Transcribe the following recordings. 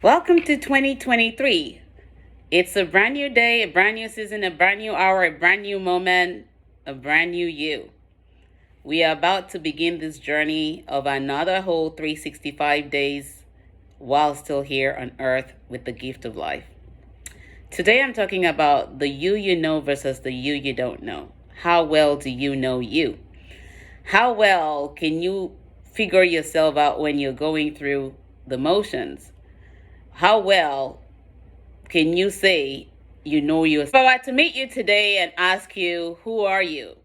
Welcome to 2023. It's a brand new day, a brand new season, a brand new hour, a brand new moment, a brand new you. We are about to begin this journey of another whole 365 days while still here on earth with the gift of life. Today I'm talking about the you know versus the you don't know. How well do you know you? How well can you figure yourself out when you're going through the motions? How well can you say you know yourself? If I were to meet you today and ask you, who are you?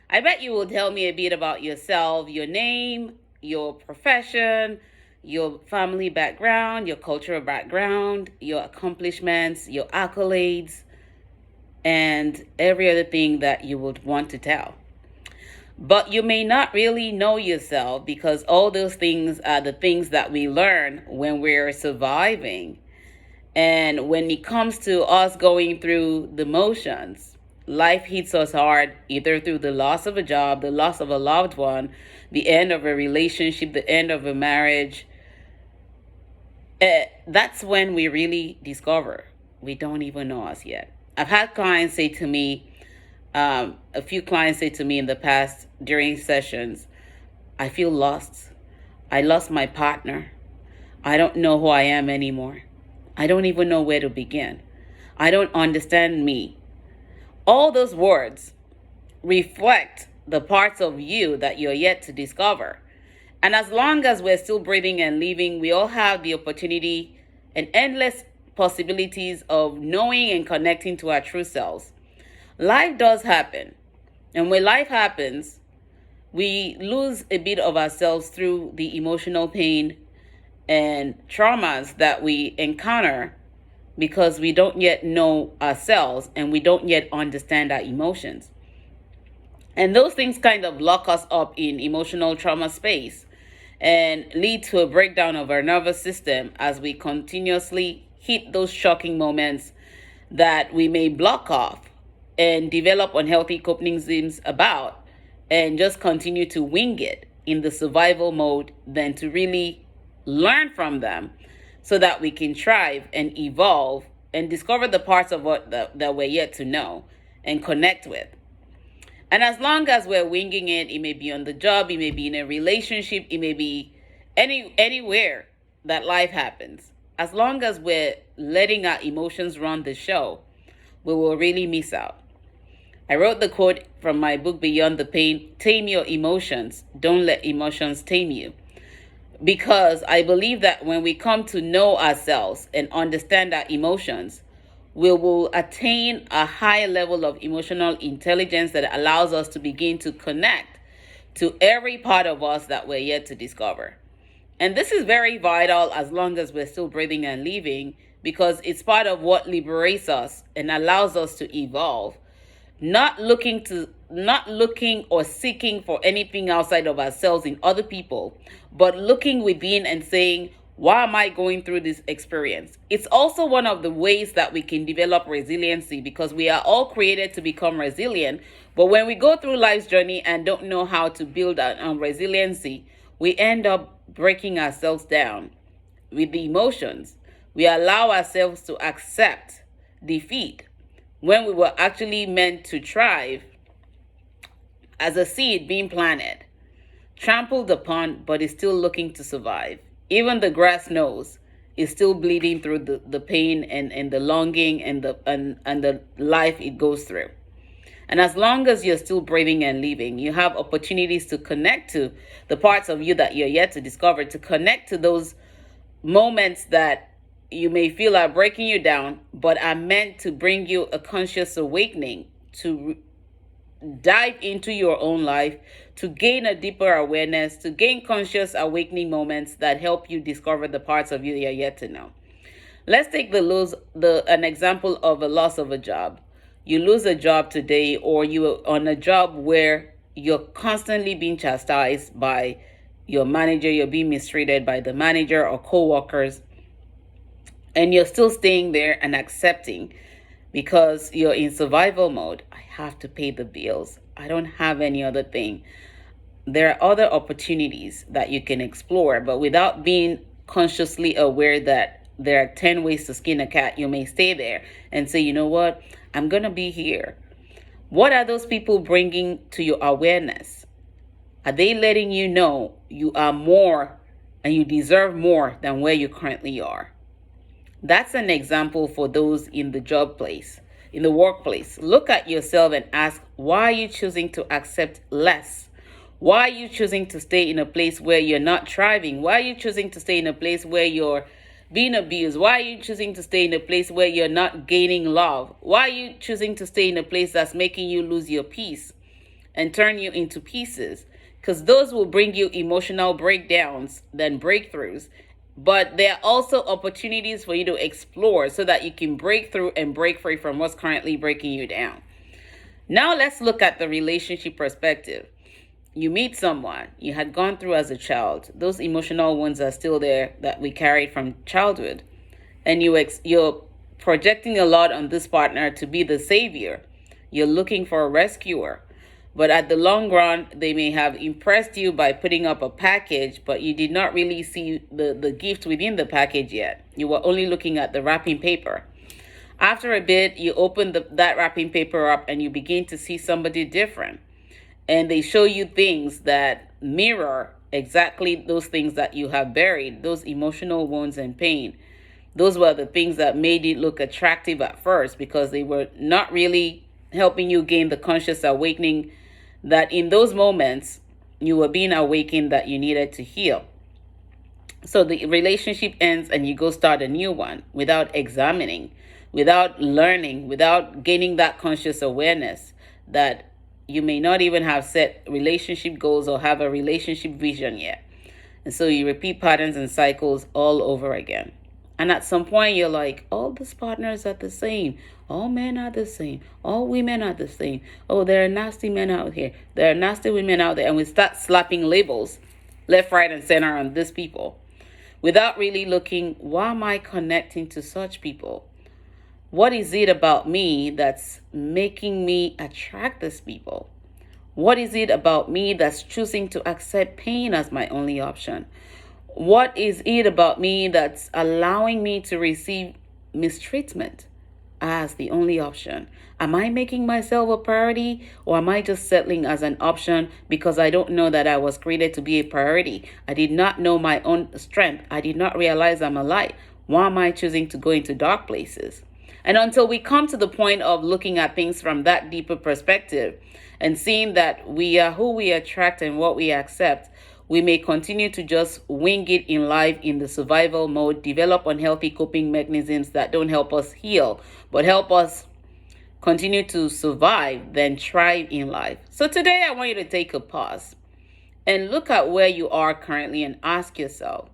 I bet you will tell me a bit about yourself, your name, your profession, your family background, your cultural background, your accomplishments, your accolades, and every other thing that you would want to tell. But you may not really know yourself because all those things are the things that we learn when we're surviving. And when it comes to us going through the motions, life hits us hard, either through the loss of a job, the loss of a loved one, the end of a relationship, the end of a marriage. That's when we really discover we don't even know us yet. I've had clients say to me, a few clients say to me in the past during sessions, I feel lost. I lost my partner. I don't know who I am anymore. I don't even know where to begin. I don't understand me. All those words reflect the parts of you that you're yet to discover. And as long as we're still breathing and living, we all have the opportunity and endless possibilities of knowing and connecting to our true selves. Life does happen. And when life happens, we lose a bit of ourselves through the emotional pain and traumas that we encounter because we don't yet know ourselves and we don't yet understand our emotions. And those things kind of lock us up in emotional trauma space and lead to a breakdown of our nervous system as we continuously hit those shocking moments that we may block off and develop unhealthy coping schemes about and just continue to wing it in the survival mode than to really learn from them so that we can thrive and evolve and discover the parts of what that we're yet to know and connect with. And as long as we're winging it, it may be on the job, it may be in a relationship, it may be anywhere that life happens. As long as we're letting our emotions run the show, we will really miss out. I wrote the quote from my book, Beyond the Pain, tame your emotions. Don't let emotions tame you. Because I believe that when we come to know ourselves and understand our emotions, we will attain a high level of emotional intelligence that allows us to begin to connect to every part of us that we're yet to discover. And this is very vital as long as we're still breathing and living, because it's part of what liberates us and allows us to evolve. Not looking or seeking for anything outside of ourselves in other people, but looking within and saying, why am I going through this experience? It's also one of the ways that we can develop resiliency, because we are all created to become resilient. But when we go through life's journey and don't know how to build on resiliency, we end up breaking ourselves down with the emotions. We allow ourselves to accept defeat when we were actually meant to thrive as a seed being planted, trampled upon, but is still looking to survive. Even the grass knows it's still bleeding through the pain and the longing and the life it goes through. And as long as you're still breathing and living, you have opportunities to connect to the parts of you that you're yet to discover, to connect to those moments that you may feel are breaking you down, but are meant to bring you a conscious awakening, to dive into your own life, to gain a deeper awareness, to gain conscious awakening moments that help you discover the parts of you you're yet to know. Let's take an example of a loss of a job. You lose a job today, or you're on a job where you're constantly being chastised by your manager, you're being mistreated by the manager or co-workers, and you're still staying there and accepting because you're in survival mode. I have to pay the bills. I don't have any other thing. There are other opportunities that you can explore, but without being consciously aware that there are 10 ways to skin a cat, you may stay there and say, you know what, I'm going to be here. What are those people bringing to your awareness? Are they letting you know you are more and you deserve more than where you currently are? That's an example for those in the job place, in the workplace. Look at yourself and ask, why are you choosing to accept less? Why are you choosing to stay in a place where you're not thriving? Why are you choosing to stay in a place where you're being abused? Why are you choosing to stay in a place where you're not gaining love? Why are you choosing to stay in a place that's making you lose your peace and turn you into pieces? Because those will bring you emotional breakdowns than breakthroughs. But there are also opportunities for you to explore so that you can break through and break free from what's currently breaking you down. Now let's look at the relationship perspective. You meet someone you had gone through as a child. Those emotional wounds are still there that we carried from childhood. And you're projecting a lot on this partner to be the savior. You're looking for a rescuer. But at the long run, they may have impressed you by putting up a package, but you did not really see the gift within the package yet. You were only looking at the wrapping paper. After a bit, you open that wrapping paper up and you begin to see somebody different. And they show you things that mirror exactly those things that you have buried, those emotional wounds and pain. Those were the things that made it look attractive at first because they were not really helping you gain the conscious awakening that in those moments you were being awakened that you needed to heal. So the relationship ends and you go start a new one without examining, without learning, without gaining that conscious awareness that you may not even have set relationship goals or have a relationship vision yet. And so you repeat patterns and cycles all over again. And at some point, you're like, all these partners are the same. All men are the same. All women are the same. Oh, there are nasty men out here. There are nasty women out there. And we start slapping labels left, right, and center on these people without really looking, why am I connecting to such people? What is it about me that's making me attract these people? What is it about me that's choosing to accept pain as my only option? What is it about me that's allowing me to receive mistreatment as the only option? Am I making myself a priority, or am I just settling as an option because I don't know that I was created to be a priority? I did not know my own strength. I did not realize I'm a light. Why am I choosing to go into dark places? And until we come to the point of looking at things from that deeper perspective and seeing that we are who we attract and what we accept, we may continue to just wing it in life in the survival mode, develop unhealthy coping mechanisms that don't help us heal, but help us continue to survive, then thrive in life. So today I want you to take a pause and look at where you are currently and ask yourself,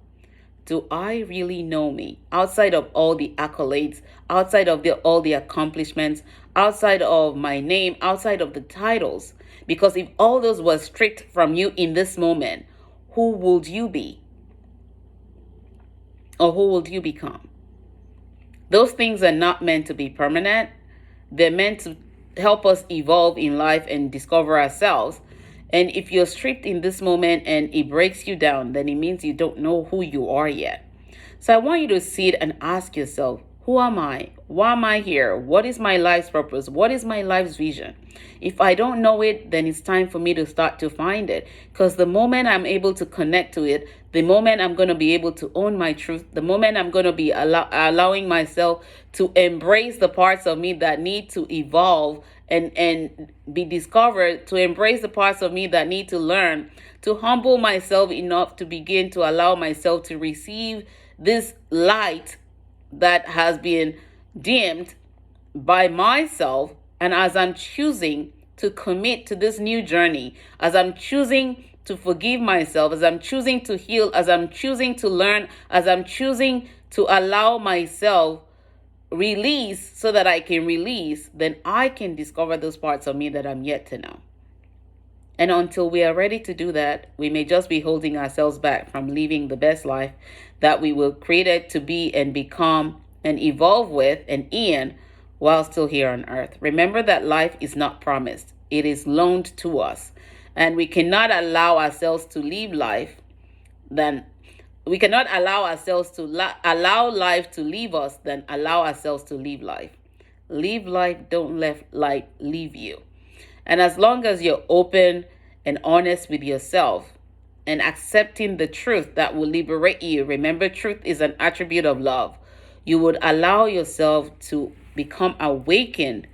do I really know me? Outside of all the accolades, outside of all the accomplishments, outside of my name, outside of the titles. Because if all those were stripped from you in this moment, who would you be? Or who would you become? Those things are not meant to be permanent. They're meant to help us evolve in life and discover ourselves. And if you're stripped in this moment and it breaks you down, then it means you don't know who you are yet. So I want you to sit and ask yourself, who am I? Why am I here? What is my life's purpose? What is my life's vision? If I don't know it, then it's time for me to start to find it. Because the moment I'm able to connect to it, the moment I'm going to be able to own my truth, the moment I'm going to be allowing myself to embrace the parts of me that need to evolve and be discovered, to embrace the parts of me that need to learn, to humble myself enough to begin to allow myself to receive this light that has been dimmed by myself. And as I'm choosing to commit to this new journey, as I'm choosing to forgive myself, as I'm choosing to heal, as I'm choosing to learn, as I'm choosing to allow myself release so that I can release, then I can discover those parts of me that I'm yet to know. And until we are ready to do that, we may just be holding ourselves back from living the best life that we were created to be and become and evolve with and in while still here on earth. Remember that life is not promised. It is loaned to us. And we cannot allow ourselves to live life then we cannot allow ourselves to allow life to leave us than allow ourselves to live life. Live life, don't let life leave you. And as long as you're open and honest with yourself and accepting the truth that will liberate you, remember, truth is an attribute of love. You would allow yourself to become awakened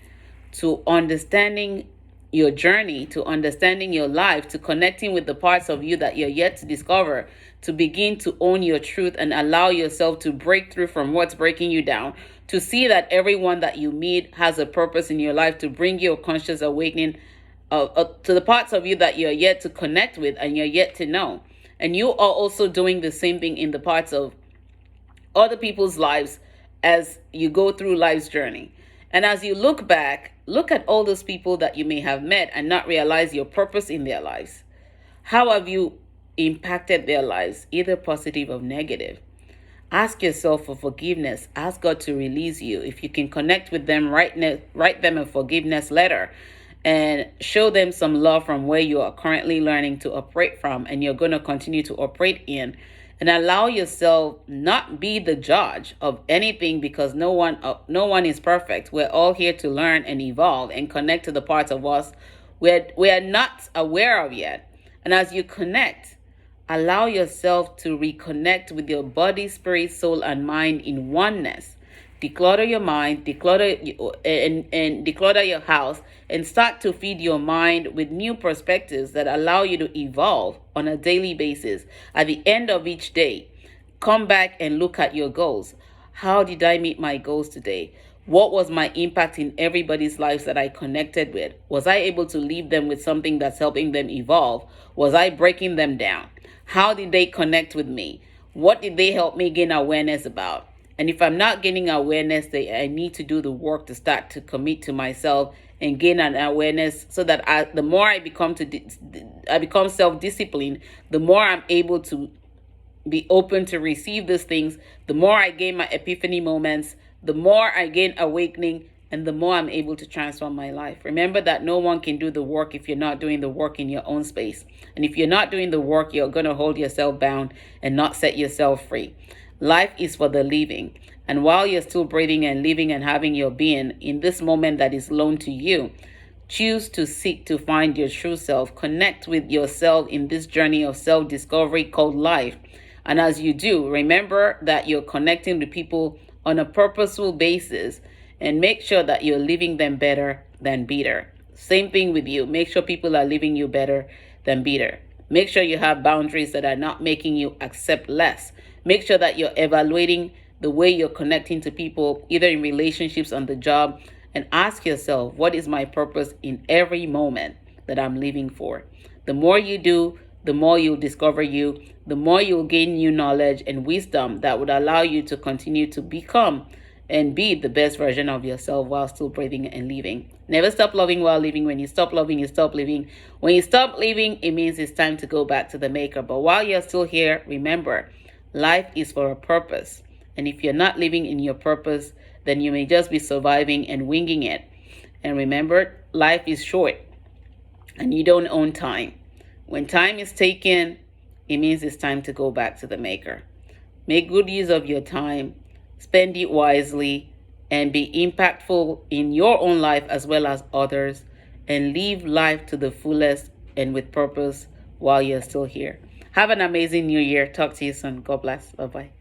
to understanding your journey, to understanding your life, to connecting with the parts of you that you're yet to discover, to begin to own your truth and allow yourself to break through from what's breaking you down, to see that everyone that you meet has a purpose in your life, to bring your conscious awakening to the parts of you that you're yet to connect with and you're yet to know. And you are also doing the same thing in the parts of other people's lives as you go through life's journey. And as you look back, look at all those people that you may have met and not realize your purpose in their lives. How have you impacted their lives, either positive or negative? Ask yourself for forgiveness. Ask God to release you. If you can connect with them, write them a forgiveness letter and show them some love from where you are currently learning to operate from and you're going to continue to operate in. And allow yourself not be the judge of anything, because no one is perfect. We're all here to learn and evolve and connect to the parts of us we are not aware of yet. And as you connect, allow yourself to reconnect with your body, spirit, soul, and mind in oneness. Declutter your mind, declutter your house, and start to feed your mind with new perspectives that allow you to evolve on a daily basis. At the end of each day, come back and look at your goals. How did I meet my goals today? What was my impact in everybody's lives that I connected with? Was I able to leave them with something that's helping them evolve? Was I breaking them down? How did they connect with me? What did they help me gain awareness about? And if I'm not gaining awareness, I need to do the work to start to commit to myself and gain an awareness, so that the more I become self-disciplined, the more I'm able to be open to receive these things, the more I gain my epiphany moments, the more I gain awakening, and the more I'm able to transform my life. Remember that no one can do the work if you're not doing the work in your own space. And if you're not doing the work, you're going to hold yourself bound and not set yourself free. Life is for the living. And while you're still breathing and living and having your being in this moment that is loaned to you, choose to seek to find your true self. Connect with yourself in this journey of self-discovery called life. And as you do, remember that you're connecting with people on a purposeful basis, and make sure that you're leaving them better than bitter. Same thing with you. Make sure people are leaving you better than bitter. Make sure you have boundaries that are not making you accept less. Make sure that you're evaluating the way you're connecting to people, either in relationships, on the job, and ask yourself, what is my purpose in every moment that I'm living for? The more you do, the more you'll discover you, the more you'll gain new knowledge and wisdom that would allow you to continue to become and be the best version of yourself while still breathing and living. Never stop loving while living. When you stop loving, you stop living. When you stop living, it means it's time to go back to the maker. But while you're still here, remember, life is for a purpose. And if you're not living in your purpose, then you may just be surviving and winging it. And remember, life is short and you don't own time. When time is taken, it means it's time to go back to the maker. Make good use of your time, spend it wisely, and be impactful in your own life as well as others, and live life to the fullest and with purpose while you're still here. Have an amazing new year. Talk to you soon. God bless. Bye-bye.